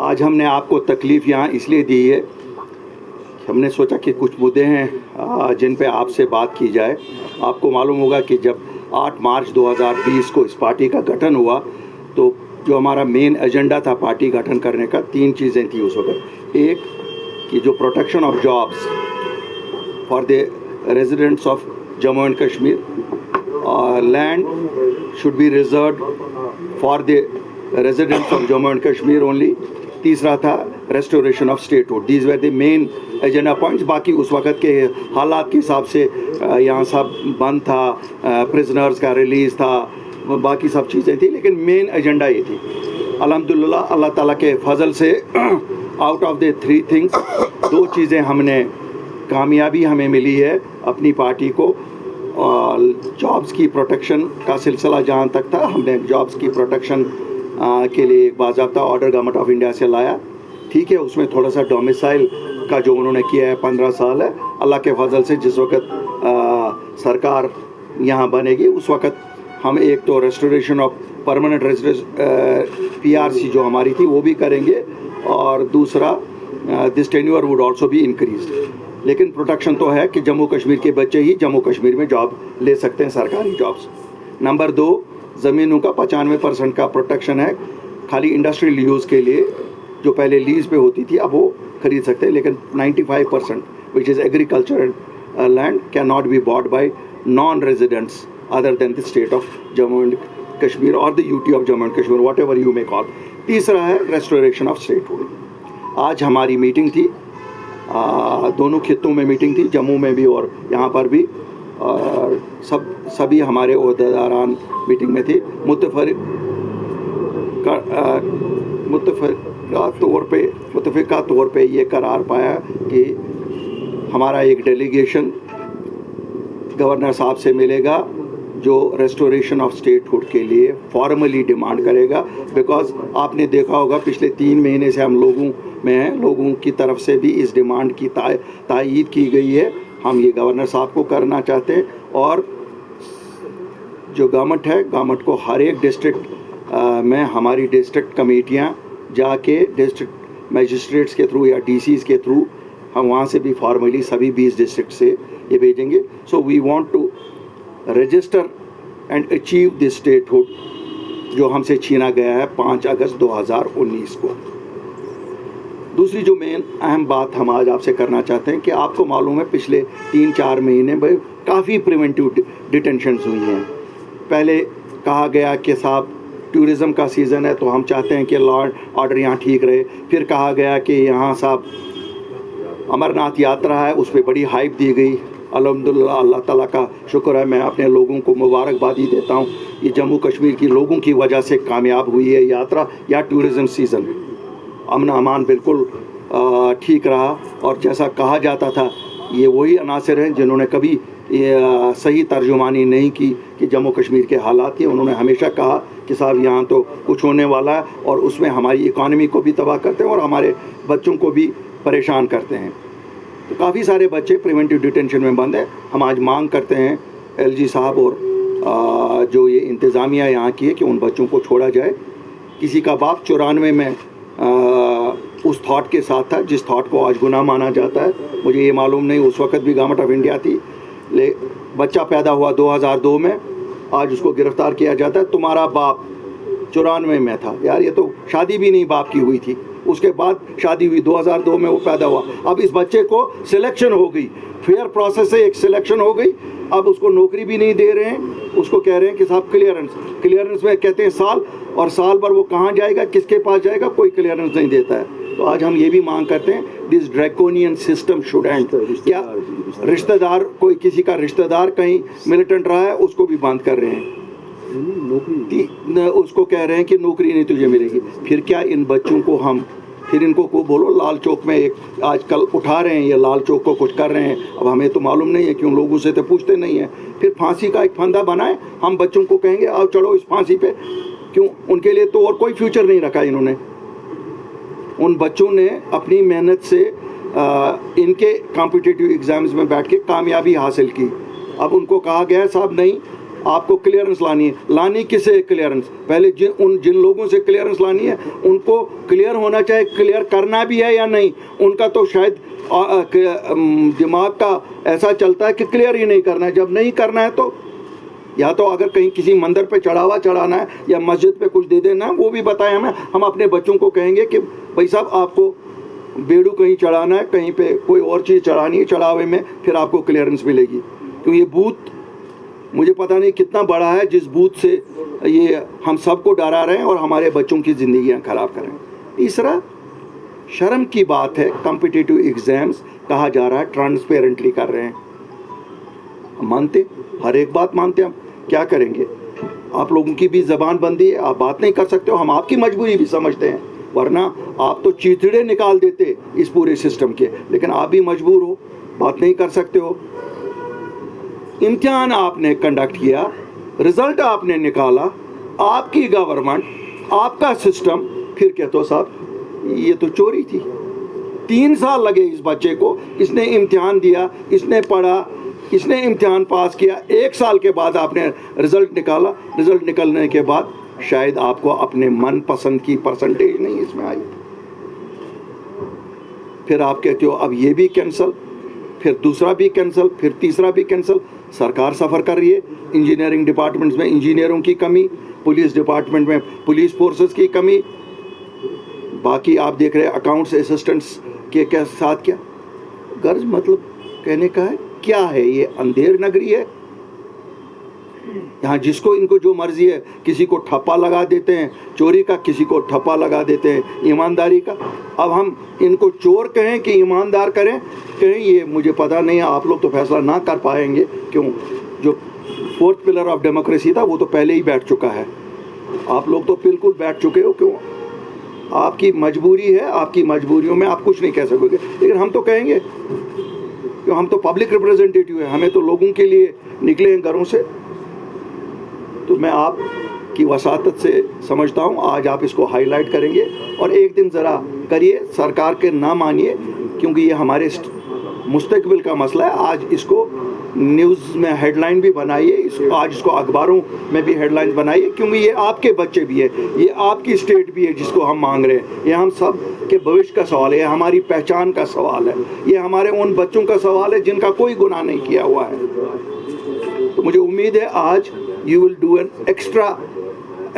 आज हमने आपको तकलीफ़ यहाँ इसलिए दी है, हमने सोचा कि कुछ मुद्दे हैं जिन पे आपसे बात की जाए। आपको मालूम होगा कि जब 8 मार्च 2020 को इस पार्टी का गठन हुआ, तो जो हमारा मेन एजेंडा था पार्टी गठन करने का, 3 चीज़ें थी उस वक्त। एक कि जो protection of jobs for the residents of Jammu and Kashmir, land should be reserved for the residents of Jammu and Kashmir only. तीसरा था restoration of statehood. These were the main agenda points. बाकी उस वक़्त के हालात के हिसाब से यहाँ सब बंद था, प्रिजनर्स का रिलीज़ था, बाकी सब चीज़ें थी, लेकिन मेन एजेंडा ये थी। अल्हम्दुलिल्लाह अल्लाह ताला के फजल से आउट ऑफ द 3 थिंग्स 2 चीज़ें हमने कामयाबी हमें मिली है अपनी पार्टी को। जॉब्स की प्रोटेक्शन का सिलसिला जहाँ तक था, हमने जॉब्स की प्रोटेक्शन के लिए एक बाज़ाब्ता ऑर्डर गवर्नमेंट ऑफ इंडिया से लाया। ठीक है, उसमें थोड़ा सा डोमिसाइल का जो उन्होंने किया है 15 साल है। अल्लाह के फजल से जिस वक्त सरकार यहाँ बनेगी उस वक्त हम एक तो restoration of permanent residence PRC जो हमारी थी वो भी करेंगे, और दूसरा this tenure would also be increase. लेकिन प्रोटेक्शन तो है कि जम्मू कश्मीर के बच्चे ही जम्मू कश्मीर में जॉब ले सकते हैं, सरकारी जॉब्स। नंबर 2, ज़मीनों का 95% का प्रोटेक्शन है, खाली इंडस्ट्रियल यूज़ के लिए। जो पहले लीज़ पे होती थी अब वो खरीद सकते हैं, लेकिन 95% which is agriculture land can not be bought by non residents other than the state of Jammu and Kashmir और the UT of Jammu and Kashmir, whatever you may call. तीसरा है रेस्टोरेशन ऑफ स्टेटहुड। आज हमारी मीटिंग थी, दोनों खित्तों में मीटिंग थी, जम्मू में भी और यहाँ पर भी, और सभी हमारे ओहदेदारान मीटिंग में थे। मुत्तफ़िका तौर पे ये करार पाया कि हमारा एक डेलीगेशन गवर्नर साहब से मिलेगा जो रेस्टोरेशन ऑफ स्टेटहुड के लिए फॉर्मली डिमांड करेगा। बिकॉज आपने देखा होगा पिछले 3 महीने से हम लोगों में हैं, लोगों की तरफ से भी इस डिमांड की तायीद की गई है। हम ये गवर्नर साहब को करना चाहते हैं, और जो गवर्नमेंट है, गवर्नमेंट को हर एक डिस्ट्रिक्ट में हमारी डिस्ट्रिक्ट कमेटियाँ जाके डिस्ट्रिक्ट मजिस्ट्रेट्स के थ्रू या DCs के थ्रू हम वहाँ से भी फॉर्मली सभी 20 डिस्ट्रिक्ट से ये भेजेंगे। So we want to register and achieve this statehood जो हमसे छीना गया है 5 अगस्त 2019 को। दूसरी जो मेन अहम बात हम आज आपसे करना चाहते हैं कि आपको मालूम है पिछले 3-4 महीने में काफ़ी प्रिवेंटिव डिटेंशंस हुई हैं। पहले कहा गया कि साहब टूरिज़म का सीज़न है तो हम चाहते हैं कि लॉ एंड ऑर्डर यहाँ ठीक रहे। फिर कहा गया कि यहाँ साहब अमरनाथ यात्रा है, उस पर बड़ी हाइप दी गई। अल्हम्दुलिल्लाह अल्लाह ताला का शुक्र है, मैं अपने लोगों को मुबारकबादी देता हूँ। ये जम्मू कश्मीर की लोगों की वजह से कामयाब हुई है यात्रा या टूरिज़म सीज़न। अमन अमान बिल्कुल ठीक रहा, और जैसा कहा जाता था ये वही अनासर हैं जिन्होंने कभी सही तर्जुमानी नहीं की कि जम्मू कश्मीर के हालात की। उन्होंने हमेशा कहा कि साहब यहाँ तो कुछ होने वाला है, और उसमें हमारी इकॉनमी को भी तबाह करते हैं और हमारे बच्चों को भी परेशान करते हैं। तो काफ़ी सारे बच्चे प्रिवेंटिव डिटेंशन में बंद हैं। हम आज मांग करते हैं LG साहब और जो ये इंतज़ामिया यहाँ की है कि उन बच्चों को छोड़ा जाए। किसी का बाप 94 में उस थॉट के साथ था जिस थॉट को आज गुनाह माना जाता है। मुझे ये मालूम नहीं उस वक़्त भी गवर्नमेंट ऑफ इंडिया थी, बच्चा पैदा हुआ 2002 में, आज उसको गिरफ़्तार किया जाता है। तुम्हारा बाप 94 में था, यार ये तो शादी भी नहीं बाप की हुई थी, उसके बाद शादी हुई, 2002 में वो पैदा हुआ। अब इस बच्चे को सिलेक्शन हो गई, फेयर प्रोसेस से एक सिलेक्शन हो गई, अब उसको नौकरी भी नहीं दे रहे हैं, उसको कह रहे हैं कि साहब क्लियरेंस में कहते हैं साल, और साल भर वो कहाँ जाएगा, किसके पास जाएगा, कोई क्लियरेंस नहीं देता है। तो आज हम ये भी मांग करते हैं this draconian system should and. क्या रिश्तेदार, कोई किसी का रिश्तेदार कहीं मिलिटेंट रहा है उसको भी बंद कर रहे हैं, उसको कह रहे हैं कि नौकरी नहीं तुझे मिलेगी। फिर क्या इन बच्चों को हम फिर इनको को बोलो लाल चौक में एक आजकल उठा रहे हैं, ये लाल चौक को कुछ कर रहे हैं। अब हमें तो मालूम नहीं है, क्यों लोगों से तो पूछते नहीं हैं। फिर फांसी का एक फंदा बनाए, हम बच्चों को कहेंगे आओ चढ़ो इस फांसी पे, क्यों? उनके लिए तो और कोई फ्यूचर नहीं रखा इन्होंने। उन बच्चों ने अपनी मेहनत से इनके कॉम्पिटिटिव एग्ज़ाम्स में बैठ के कामयाबी हासिल की। अब उनको कहा गया साहब नहीं, आपको क्लियरेंस लानी है। लानी किसे क्लियरेंस? पहले जिन लोगों से क्लियरेंस लानी है उनको क्लियर होना चाहिए, क्लियर करना भी है या नहीं। उनका तो शायद दिमाग का ऐसा चलता है कि क्लियर ही नहीं करना है। जब नहीं करना है तो या तो अगर कहीं किसी मंदिर पे चढ़ावा चढ़ाना है या मस्जिद पे कुछ दे देना है वो भी बताएं हमें। हम अपने बच्चों को कहेंगे कि भाई साहब आपको बेड़ू कहीं चढ़ाना है, कहीं पे कोई और चीज़ चढ़ानी है चढ़ावे में, फिर आपको क्लियरेंस मिलेगी। क्योंकि ये बूथ मुझे पता नहीं कितना बड़ा है जिस बूथ से ये हम सबको डरा रहे हैं और हमारे बच्चों की ज़िंदगियाँ ख़राब करें। तीसरा, शर्म की बात है, कॉम्पिटिटिव एग्ज़ाम्स कहा जा रहा है ट्रांसपेरेंटली कर रहे हैं। हम मानते, हर एक बात मानते, हम क्या करेंगे? आप लोगों की भी ज़बान बंदी है, आप बात नहीं कर सकते हो, हम आपकी मजबूरी भी समझते हैं, वरना आप तो चीथड़े निकाल देते इस पूरे सिस्टम के, लेकिन आप भी मजबूर हो, बात नहीं कर सकते हो। इम्तिहान आपने कंडक्ट किया, रिजल्ट आपने निकाला, आपकी गवर्नमेंट, आपका सिस्टम, फिर कहते हो साहब ये तो चोरी थी। 3 साल लगे इस बच्चे को, इसने इम्तिहान दिया, इसने पढ़ा, इसने इम्तिहान पास किया, 1 साल के बाद आपने रिजल्ट निकाला। रिजल्ट निकलने के बाद शायद आपको अपने मनपसंद की परसेंटेज नहीं इसमें आई, फिर आप कहते हो अब ये भी कैंसिल, फिर दूसरा भी कैंसिल, फिर तीसरा भी कैंसिल। सरकार सफ़र कर रही है, इंजीनियरिंग डिपार्टमेंट्स में इंजीनियरों की कमी, पुलिस डिपार्टमेंट में पुलिस फोर्सेस की कमी, बाकी आप देख रहे हैं अकाउंट्स असिस्टेंट्स के क्या साथ क्या गर्ज, मतलब कहने का है क्या है ये अंधेर नगरी है यहाँ, जिसको इनको जो मर्जी है, किसी को ठप्पा लगा देते हैं चोरी का, किसी को ठप्पा लगा देते हैं ईमानदारी का। अब हम इनको चोर कहें कि ईमानदार करें कहें, ये मुझे पता नहीं है। आप लोग तो फैसला ना कर पाएंगे, क्यों? जो 4th पिलर ऑफ डेमोक्रेसी था वो तो पहले ही बैठ चुका है, आप लोग तो बिल्कुल बैठ चुके हो। क्यों? आपकी मजबूरी है, आपकी मजबूरियों में आप कुछ नहीं कह सकोगे, लेकिन हम तो कहेंगे क्यों? हम तो पब्लिक रिप्रेजेंटेटिव हैं, हमें तो लोगों के लिए निकले हैं घरों से। तो मैं आपकी वसातत से समझता हूँ आज आप इसको हाईलाइट करेंगे और एक दिन ज़रा करिए, सरकार के ना मानिए, क्योंकि ये हमारे मुस्तकबिल का मसला है। आज इसको न्यूज़ में हेडलाइन भी बनाइए, आज इसको अखबारों में भी हेडलाइन बनाइए, क्योंकि ये आपके बच्चे भी है, ये आपकी स्टेट भी है जिसको हम मांग रहे हैं। ये हम सब के भविष्य का सवाल है, ये हमारी पहचान का सवाल है, ये हमारे उन बच्चों का सवाल है जिनका कोई गुनाह नहीं किया हुआ है। तो मुझे उम्मीद है आज you will do an extra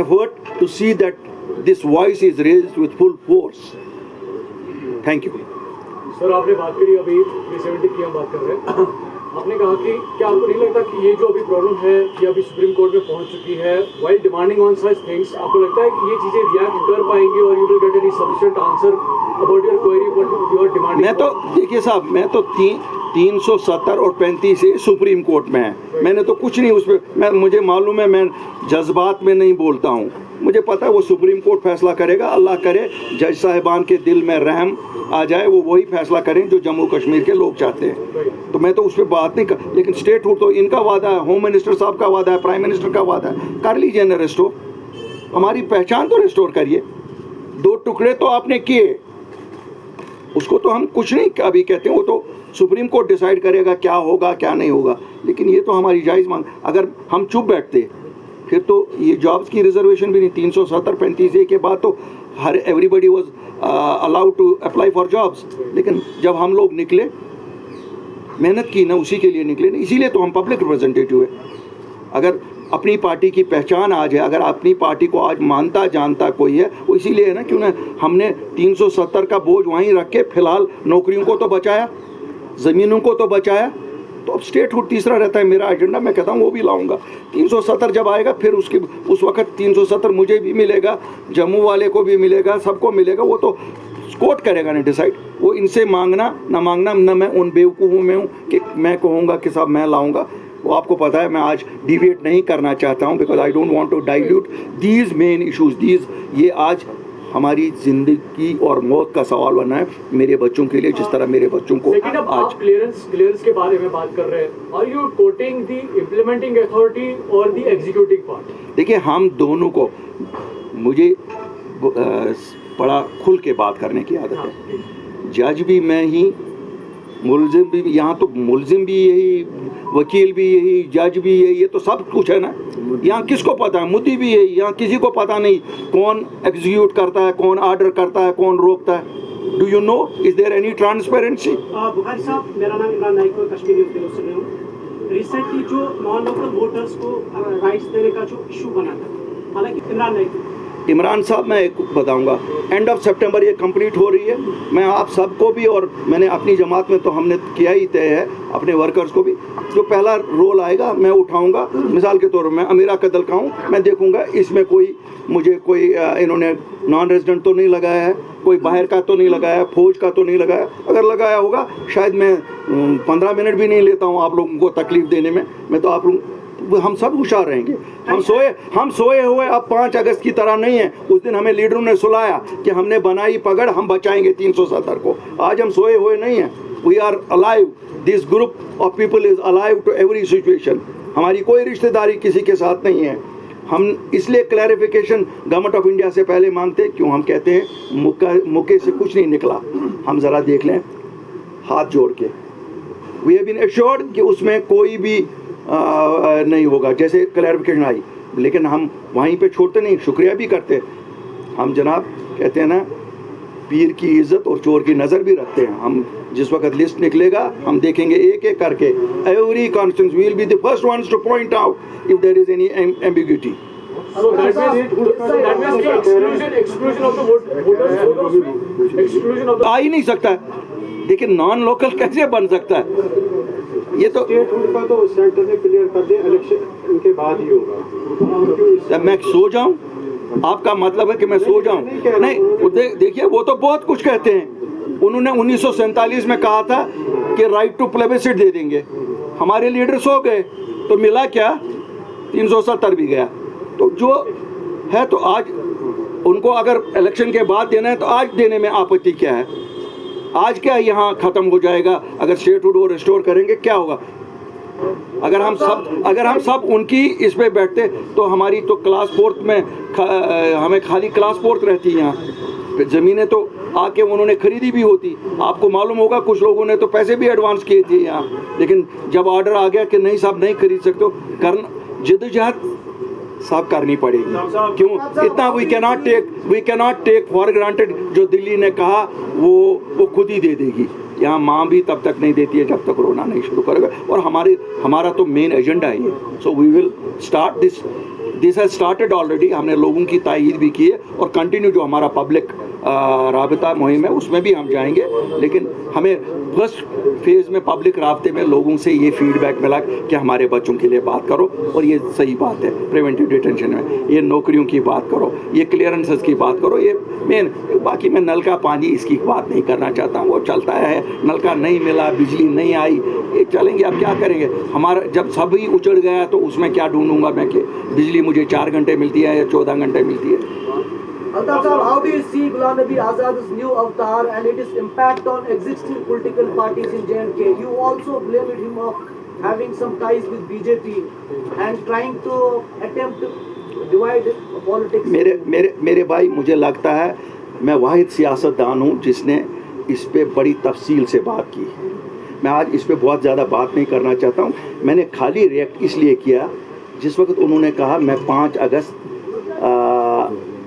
effort to see that this voice is raised with full force. Thank you. Sir, आपने बात करी अभी 370 की हम बात कर रहे हैं, आपने कहा कि क्या आपको नहीं लगता कि ये जो अभी प्रॉब्लम है ये अभी सुप्रीम कोर्ट में पहुंच चुकी है? while demanding on such things, आपको लगता है कि ये चीज़ें रिएक्ट कर पाएंगी और you will get any sufficient answer about your query what you are demanding? मैं तो देखिए साहब, मैं तो 370 और 35 से सुप्रीम कोर्ट में है, मैंने तो कुछ नहीं उस पर, मुझे मालूम है, मैं जज्बात में नहीं बोलता हूँ, मुझे पता है वो सुप्रीम कोर्ट फैसला करेगा। अल्लाह करे जज साहिबान के दिल में रहम आ जाए, वो वही फैसला करें जो जम्मू कश्मीर के लोग चाहते हैं। तो मैं तो उस पर बात नहीं कर, लेकिन स्टेटहुड तो इनका वादा है, होम मिनिस्टर साहब का वादा है, प्राइम मिनिस्टर का वादा है, कर लीजिए ना रेस्टोर, हमारी पहचान तो रेस्टोर करिए। 2 टुकड़े तो आपने किए, उसको तो हम कुछ नहीं अभी कहते हैं, वो तो सुप्रीम कोर्ट डिसाइड करेगा क्या होगा क्या नहीं होगा, लेकिन ये तो हमारी जायज़ मांग। अगर हम चुप बैठते फिर तो ये जॉब्स की रिजर्वेशन भी नहीं, 370-35 के बाद तो हर everybody was allowed to apply for jobs. लेकिन जब हम लोग निकले, मेहनत की ना, उसी के लिए निकले ना, इसीलिए तो हम पब्लिक रिप्रेजेंटेटिव है। अगर अपनी पार्टी की पहचान आज है, अगर अपनी पार्टी को आज मानता जानता कोई है, वो इसीलिए है ना, क्यों ना हमने 370 का बोझ वहीं रख के फिलहाल नौकरियों को तो बचाया, ज़मीनों को तो बचाया। तो अब स्टेटहुड तीसरा रहता है मेरा एजेंडा, मैं कहता हूँ वो भी लाऊंगा। 370 जब आएगा फिर उस वक्त 370 मुझे भी मिलेगा, जम्मू वाले को भी मिलेगा, सबको मिलेगा, वो तो कोर्ट करेगा ना डिसाइड। वो इनसे मांगना ना मांगना, ना मैं उन बेवकूफ़ों में हूँ कि मैं कहूँगा कि साहब मैं लाऊंगा। वो आपको पता है मैं आज डिवेट नहीं करना चाहता हूँ, because I don't want to dilute these main issues. ये आज हमारी ज़िंदगी और मौत का सवाल बना है मेरे बच्चों के लिए, जिस तरह मेरे बच्चों को लेकिन अब आज आप क्लियरेंस के बारे में बात कर रहे हैं, are you quoting the implementing authority और द एग्जीक्यूटिव पार्ट? देखिए, हम दोनों को, मुझे बड़ा खुल के बात करने की आदत है। जज भी मैं ही, मुलजिम भी, यहाँ तो मुलजिम भी यही वकील भी यही, जज भी यही, ये तो सब कुछ है ना। यहाँ किसको पता है? मुद्दी भी यही, यहाँ किसी को पता नहीं कौन एग्जीक्यूट करता है, कौन ऑर्डर करता है, कौन रोकता है। Do you know, is there any transparency? Bukhari साहब, मेरा नाम इमरान नाइक है, कश्मीरी न्यूज़ से हूँ। रिसेंटली जो नॉन लोकल वोटर्स को राइट्स देने का जो इशू बना था, हालांकि इमरान साहब, मैं एक बताऊंगा, एंड ऑफ सितंबर ये कंप्लीट हो रही है। मैं आप सबको भी, और मैंने अपनी जमात में तो हमने किया ही तय है, अपने वर्कर्स को भी, जो पहला रोल आएगा मैं उठाऊंगा। मिसाल के तौर पर मैं अमीरा कदल का हूँ, मैं देखूंगा इसमें मुझे कोई इन्होंने नॉन रेजिडेंट तो नहीं लगाया है, कोई बाहर का तो नहीं लगाया, फौज का तो नहीं लगाया। अगर लगाया होगा शायद मैं 15 मिनट भी नहीं लेता हूँ आप लोगों को तकलीफ देने में। मैं तो आप लोग, हम सब होशियार रहेंगे। हम सोए हुए अब 5 अगस्त की तरह नहीं है। उस दिन हमें लीडरों ने सुलाया कि हमने बनाई पकड़, हम बचाएंगे 370 को। आज हम सोए हुए नहीं हैं। We are alive, this group of people is alive to every situation. हमारी कोई रिश्तेदारी किसी के साथ नहीं है। हम इसलिए क्लैरिफिकेशन गवर्नमेंट ऑफ इंडिया से पहले मांगते, क्यों हम कहते हैं मुक्के से कुछ नहीं निकला। हम ज़रा देख लें हाथ जोड़ के, वी हैव बीन एश्योर्ड कि उसमें कोई भी नहीं होगा, जैसे क्लैरिफिकेशन आई। लेकिन हम वहीं पे छोड़ते नहीं, शुक्रिया भी करते। हम जनाब कहते हैं ना, पीर की इज्जत और चोर की नज़र भी रखते हैं। हम जिस वक्त लिस्ट निकलेगा हम देखेंगे एक एक करके, every constituency we will be the first ones to point out if there is any ambiguity. So that means exclusion of the voters, exclusion of the, आ ही नहीं सकता है। देखिए नॉन लोकल कैसे बन सकता है? ये तो स्टेटहुड का तो सेंटर ने क्लियर कर दिया, इलेक्शन इनके बाद ही होगा। मैं सो जाऊं? आपका मतलब है कि मैं सो जाऊं? नहीं, देखिए वो तो बहुत कुछ कहते हैं। उन्होंने 1947 में कहा था कि राइट टू प्लेबिसिट दे देंगे। हमारे लीडर सो गए तो मिला क्या? 370 भी गया। तो जो है, तो आज उनको अगर इलेक्शन के बाद देना है तो आज देने में आपत्ति क्या है? आज क्या यहाँ ख़त्म हो जाएगा? अगर स्टेटहुड वो रिस्टोर करेंगे क्या होगा? अगर हम सब उनकी इस पे बैठते तो हमारी तो क्लास 4 में हमें खाली क्लास 4 रहती है। यहाँ ज़मीनें तो आके उन्होंने खरीदी भी होती। आपको मालूम होगा कुछ लोगों ने तो पैसे भी एडवांस किए थे यहाँ, लेकिन जब ऑर्डर आ गया कि नहीं साहब नहीं खरीद सकते, करना जिद्दोजहद साफ करनी पड़ेगी। क्यों इतना? We cannot take for granted. जो दिल्ली ने कहा वो खुद ही दे देगी। यहाँ माँ भी तब तक नहीं देती है जब तक रोना नहीं शुरू करेगा। और हमारा तो मेन एजेंडा है ये। So we will start this has started already. हमने लोगों की तायीद भी की है और कंटिन्यू जो हमारा पब्लिक राबता मुहिम है उसमें भी हम जाएंगे। लेकिन हमें फर्स्ट फेज़ में पब्लिक राब्ते में लोगों से ये फीडबैक मिला कि हमारे बच्चों के लिए बात करो, और ये सही बात है। प्रिवेंटिव डिटेंशन में ये नौकरियों की बात करो, ये क्लियरेंसेस की बात करो, ये मेन। बाकी मैं नल का पानी इसकी बात नहीं करना चाहता हूँ, वो चलता है। नल का नहीं मिला, बिजली नहीं आई, ये चलेंगे। अब क्या करेंगे? हमारा जब सभी उजड़ गया तो उसमें क्या ढूंढूंगा मैं कि बिजली मुझे 4 घंटे मिलती है या 14 घंटे मिलती है। Altaf sahab, how do you see Ghulam Nabi Azad's new avatar and its impact on existing political parties in J&K? You also blamed him of having some ties with BJP and trying to attempt to divide politics. मेरे भाई, मुझे लगता है मैं वाहिद सियासतदान हूँ जिसने इस पे बड़ी तफसील से बात की। मैं आज इस पे बहुत ज़्यादा बात नहीं करना चाहता हूँ। मैंने खाली रिएक्ट इसलिए किया जिस वक्त उन्होंने कहा मैं 5 अगस्त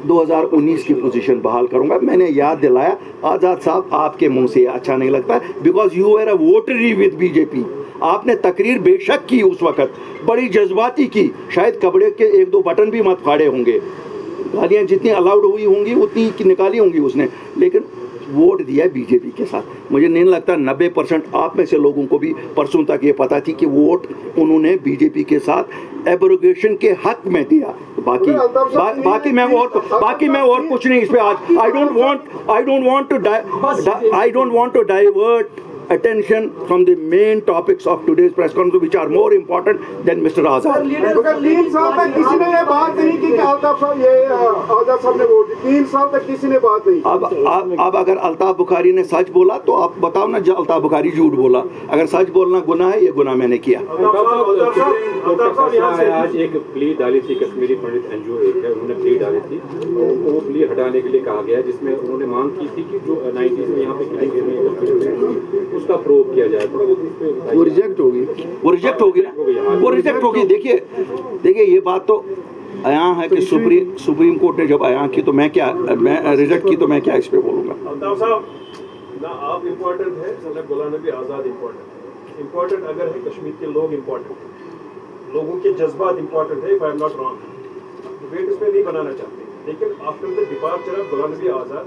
2019 की पोजीशन बहाल करूंगा। मैंने याद दिलाया, आज़ाद साहब आपके मुंह से अच्छा नहीं लगता, because you are a votary with BJP. आपने तकरीर बेशक की उस वक्त, बड़ी जज्बाती की, शायद कपड़े के 1-2 बटन भी मत फाड़े होंगे, गालियाँ जितनी अलाउड हुई होंगी उतनी की निकाली होंगी उसने, लेकिन वोट दिया बीजेपी के साथ। मुझे नहीं लगता 90% आप में से लोगों को भी परसों तक ये पता थी कि वोट उन्होंने बीजेपी के साथ एब्रोगेशन के हक में दिया। बाकी मैं और कुछ नहीं इस पे आज I don't want to divert attention from the main topics of today's press conference, which are more important than Mr. Azad. मगर 3 साल तक किसी ने ये बात नहीं की कि अल्ताफ साहब ये आजाद साहब ने वोट दी। 3 साल तक किसी ने बात नहीं। अब अगर अल्ताफ बुखारी ने सच बोला तो आप बताओ ना, जो अल्ताफ बुखारी झूठ बोला। अगर सच बोलना गुनाह है, ये गुनाह मैंने किया। आज एक प्ली डाली थी कश्मीरी पंडित एनजीओ एक है, उन्होंने प्ली डाली थी, वो प्ली हटाने के लिए कहा गया, जिसमें उन्होंने मांग की थी कि जो 90s में यहाँ पे उसका प्रूव किया जाए, थोड़ा बहुत इस पे बताइए। वो रिजेक्ट होगी। वो रिजेक्ट होगी ना, वो रिजेक्ट होगी। देखिए ये बात तो आया है कि सुप्रीम कोर्ट ने जब आया की तो मैं रिजेक्ट की तो मैं क्या इस पे बोलूँगा। अल्ताफ साहब, ना आप इम्पोर्टेंट है ना गुलाम नबी आज़ाद इम्पोर्टेंट है। इम्पोर्टेंट अगर है कश्मीर के लोग इम्पोर्टेंट है, लोगों के जज्बात इम्पोर्टेंट है। If I am not wrong, वेट इसमें नहीं बनाना चाहते, लेकिन after the departure of Ghulam Nabi Azad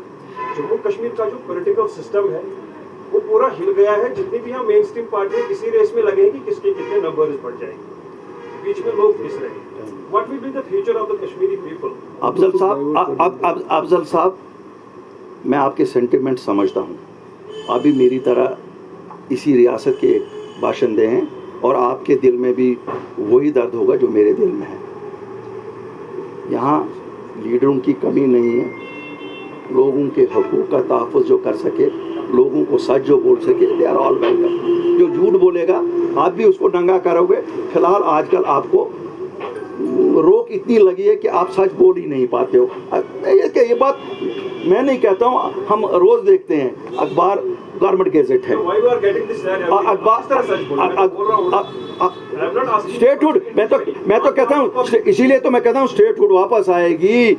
Jammu Kashmir का जो पॉलिटिकल सिस्टम है वो पूरा हिल गया है। जितनी भी हम मेन स्ट्रीम पार्टी है किसी रेस में लगे हैं कि किसके कितने नंबर्स बढ़ जाएंगे, बीच में लोग पिस रहे हैं। What will be the future of the Kashmiri people? Afzal साहब, मैं आपके सेंटिमेंट समझता हूँ। आप भी मेरी तरह इसी रियासत के बाशिंदे हैं और आपके दिल में भी वही दर्द होगा जो मेरे दिल में है। यहाँ लीडरों की कमी नहीं है, लोगों के हकूक़ का तहफ़्फ़ुज़ जो कर सके, लोगों को सच जो बोल सके, दे आर ऑल वेलकम। जो झूठ बोलेगा आप भी उसको नंगा करोगे। फिलहाल आजकल आपको रोक इतनी लगी है कि आप सच बोल ही नहीं पाते हो। ये बात मैं नहीं कहता हूँ, हम रोज़ देखते हैं अखबार, गवर्नमेंट गेजेट है, अखबार स्टेटहुड। मैं तो कहता हूँ, इसीलिए तो मैं कहता हूँ स्टेटहुड वापस आएगी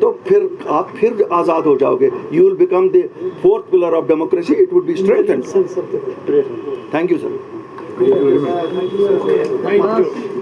तो फिर आप फिर आज़ाद हो जाओगे। You will become the fourth pillar of democracy, it would be strengthened. Thank you sir. Thank you.